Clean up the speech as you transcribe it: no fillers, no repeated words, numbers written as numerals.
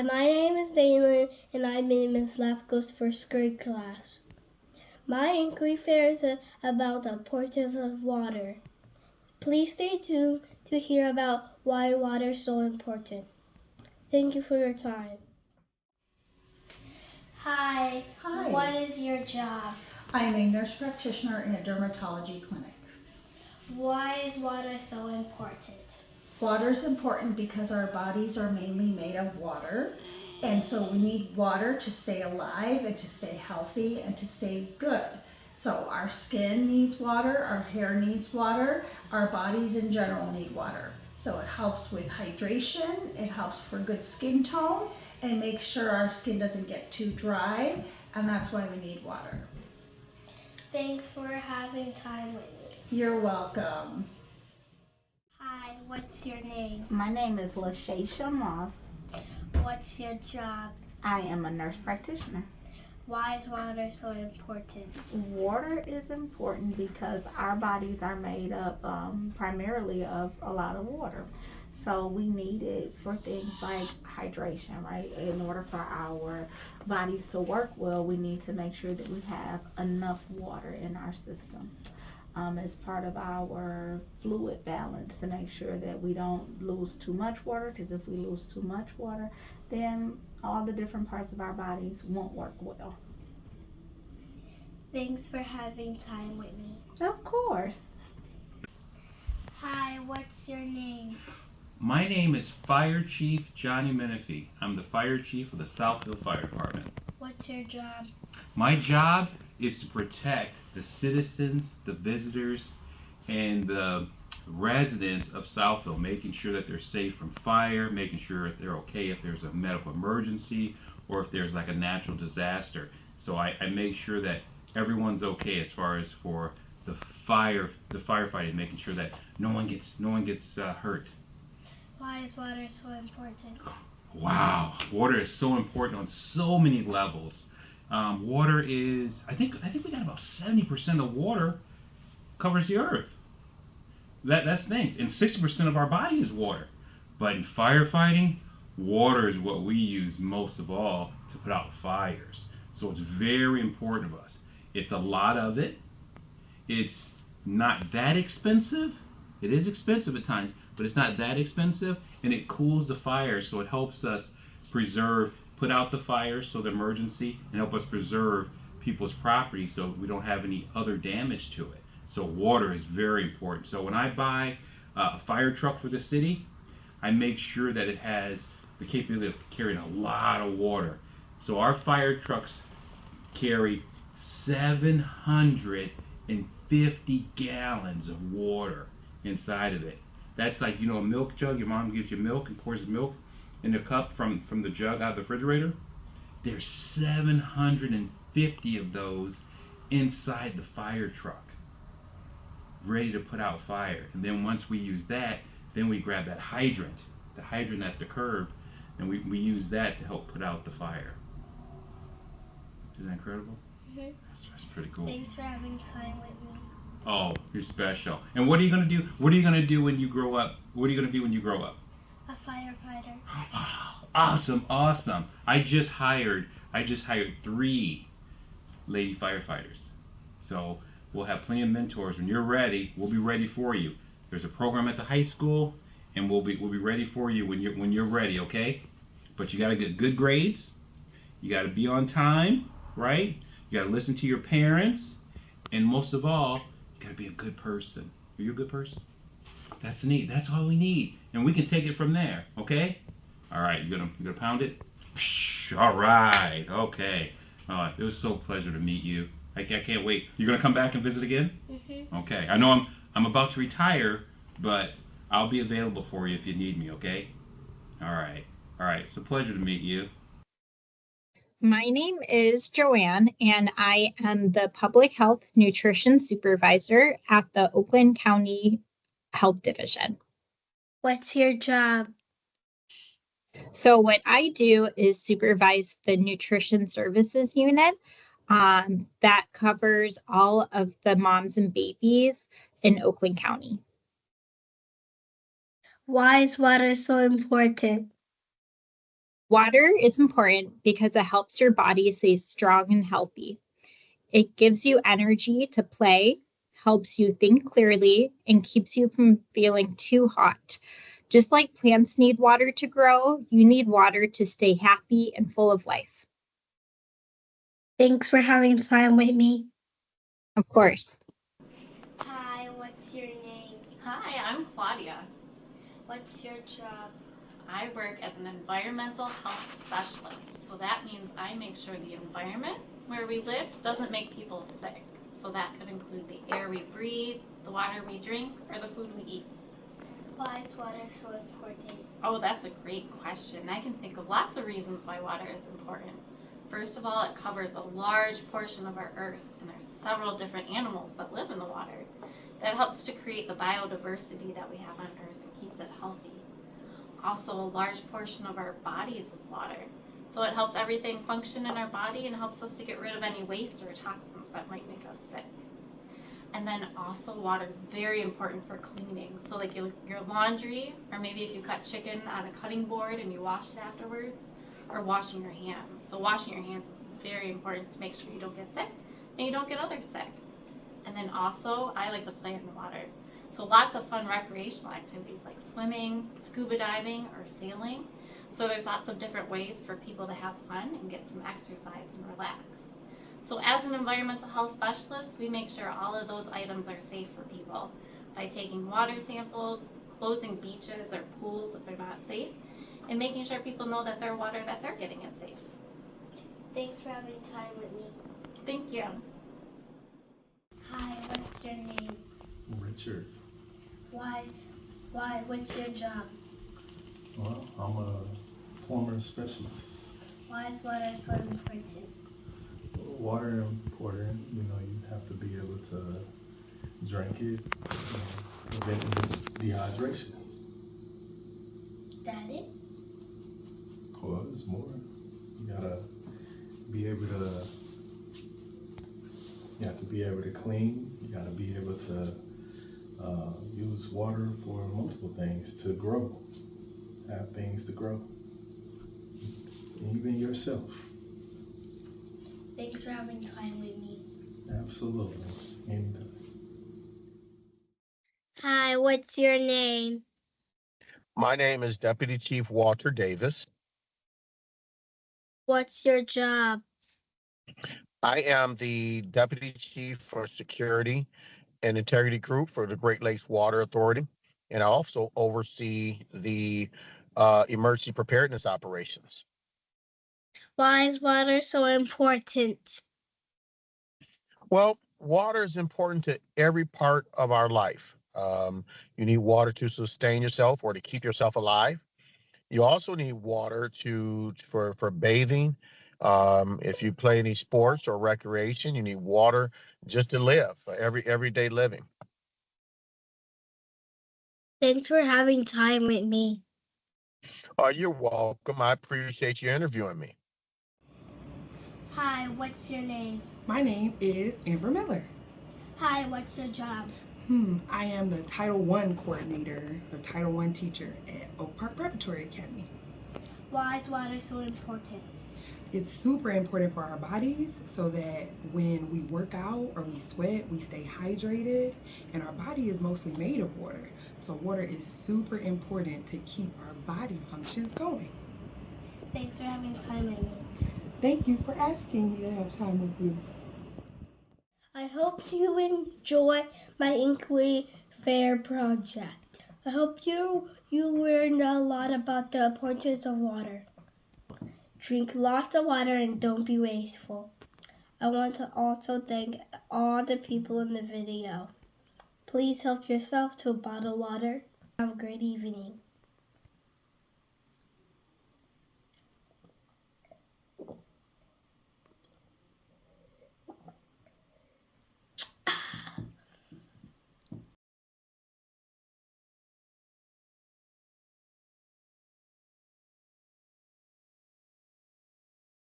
Hi, my name is Dalen, and I'm in Miss Lapko's first grade class. My inquiry is about the importance of water. Please stay tuned to hear about why water is so important. Thank you for your time. Hi. Hi. What is your job? I am a nurse practitioner in a dermatology clinic. Why is water so important? Water is important because our bodies are mainly made of water, and so we need water to stay alive and to stay healthy and to stay good. So our skin needs water, our hair needs water, our bodies in general need water. So it helps with hydration, it helps for good skin tone, and makes sure our skin doesn't get too dry, and that's why we need water. Thanks for having time with me. You're welcome. Hi, what's your name? My name is LaShaysha Moss. What's your job? I am a nurse practitioner. Why is water so important? Water is important because our bodies are made up primarily of a lot of water. So we need it for things like hydration, right? In order for our bodies to work well, we need to make sure that we have enough water in our system. As part of our fluid balance to make sure that we don't lose too much water, because if we lose too much water, then all the different parts of our bodies won't work well. Thanks for having time with me. Of course. Hi, what's your name? My name is Fire Chief Johnny Menifee. I'm the Fire Chief of the Southfield Fire Department. What's your job? My job is to protect the citizens, the visitors, and the residents of Southfield, making sure that they're safe from fire, making sure that they're okay if there's a medical emergency or if there's like a natural disaster. So I make sure that everyone's okay as far as for the firefighting, making sure that no one gets hurt. Why is water so important? Wow, water is so important on so many levels. Water is, I think we got about 70% of water covers the earth. That's things, and 60% of our body is water. But in firefighting, water is what we use most of all to put out fires. So it's very important to us. It's a lot of it. It's not that expensive. It is expensive at times, but it's not that expensive, and it cools the fire, so it helps us put out the fire, so the emergency, and help us preserve people's property so we don't have any other damage to it. So water is very important. So when I buy a fire truck for the city, I make sure that it has the capability of carrying a lot of water. So our fire trucks carry 750 gallons of water inside of it. That's like, a milk jug. Your mom gives you milk and pours milk in a cup from the jug out of the refrigerator. There's 750 of those inside the fire truck, ready to put out fire. And then once we use that, then we grab the hydrant at the curb, and we use that to help put out the fire. Isn't that incredible? Mm-hmm. That's pretty cool. Thanks for having time with me. Oh, you're special. And what are you gonna do? What are you gonna do when you grow up? What are you gonna be when you grow up? A firefighter. Awesome. I just hired 3 lady firefighters. So we'll have plenty of mentors. When you're ready, we'll be ready for you. There's a program at the high school, and we'll be ready for you when you're ready. Okay? But you gotta get good grades. You gotta be on time, right? You gotta listen to your parents, and most of all, you gotta be a good person. Are you a good person? That's neat. That's all we need, and we can take it from there. Okay? All right. You gonna pound it? All right. Okay. It was so a pleasure to meet you. I can't wait. You're gonna come back and visit again? Mm-hmm. Okay. I know I'm about to retire, but I'll be available for you if you need me. Okay? All right. It's a pleasure to meet you. My name is Joanne, and I am the Public Health Nutrition Supervisor at the Oakland County Health Division. What's your job? So, what I do is supervise the Nutrition Services Unit that covers all of the moms and babies in Oakland County. Why is water so important? Water is important because it helps your body stay strong and healthy. It gives you energy to play, helps you think clearly, and keeps you from feeling too hot. Just like plants need water to grow, you need water to stay happy and full of life. Thanks for having time with me. Of course. Hi, what's your name? Hi, I'm Claudia. What's your job? I work as an environmental health specialist. So that means I make sure the environment where we live doesn't make people sick. So that could include the air we breathe, the water we drink, or the food we eat. Why is water so important? Oh, that's a great question. I can think of lots of reasons why water is important. First of all, it covers a large portion of our earth, and there's several different animals that live in the water. That helps to create the biodiversity that we have on earth and keeps it healthy. Also, a large portion of our bodies is water. So it helps everything function in our body and helps us to get rid of any waste or toxins that might make us sick. And then also water is very important for cleaning. So like your laundry, or maybe if you cut chicken on a cutting board and you wash it afterwards, or washing your hands. So washing your hands is very important to make sure you don't get sick and you don't get others sick. And then also, I like to play in the water. So lots of fun recreational activities like swimming, scuba diving, or sailing. So there's lots of different ways for people to have fun and get some exercise and relax. So as an environmental health specialist, we make sure all of those items are safe for people by taking water samples, closing beaches or pools if they're not safe, and making sure people know that their water that they're getting is safe. Thanks for having time with me. Thank you. Hi, what's your name? Richard. Why, what's your job? Well, I'm a plumber specialist. Why is water so important? Water important, you have to be able to drink it, prevent dehydration. That it? Well, there's more. You gotta be able to, you have to be able to clean, you gotta be able to use water for multiple things to grow, have things to grow, even yourself. Thanks for having time with me. Absolutely, anytime. Hi, what's your name? My name is Deputy Chief Walter Davis. What's your job? I am the Deputy Chief for Security and Integrity Group for the Great Lakes Water Authority, and I also oversee the emergency preparedness operations. Why is water so important? Well, water is important to every part of our life. You need water to sustain yourself or to keep yourself alive. You also need water for bathing. If you play any sports or recreation, you need water just to live for everyday living. Thanks for having time with me. You're welcome. I appreciate you interviewing me. Hi, what's your name? My name is Amber Miller. Hi, what's your job? I am the Title I coordinator or Title I teacher at Oak Park Preparatory Academy. Why is water so important? It's super important for our bodies so that when we work out or we sweat, we stay hydrated, and our body is mostly made of water. So water is super important to keep our body functions going. Thanks for having time with me. Thank you for asking me to have time with you. I hope you enjoy my Inquiry Fair project. I hope you learned a lot about the importance of water. Drink lots of water and don't be wasteful. I want to also thank all the people in the video. Please help yourself to a bottle of water. Have a great evening.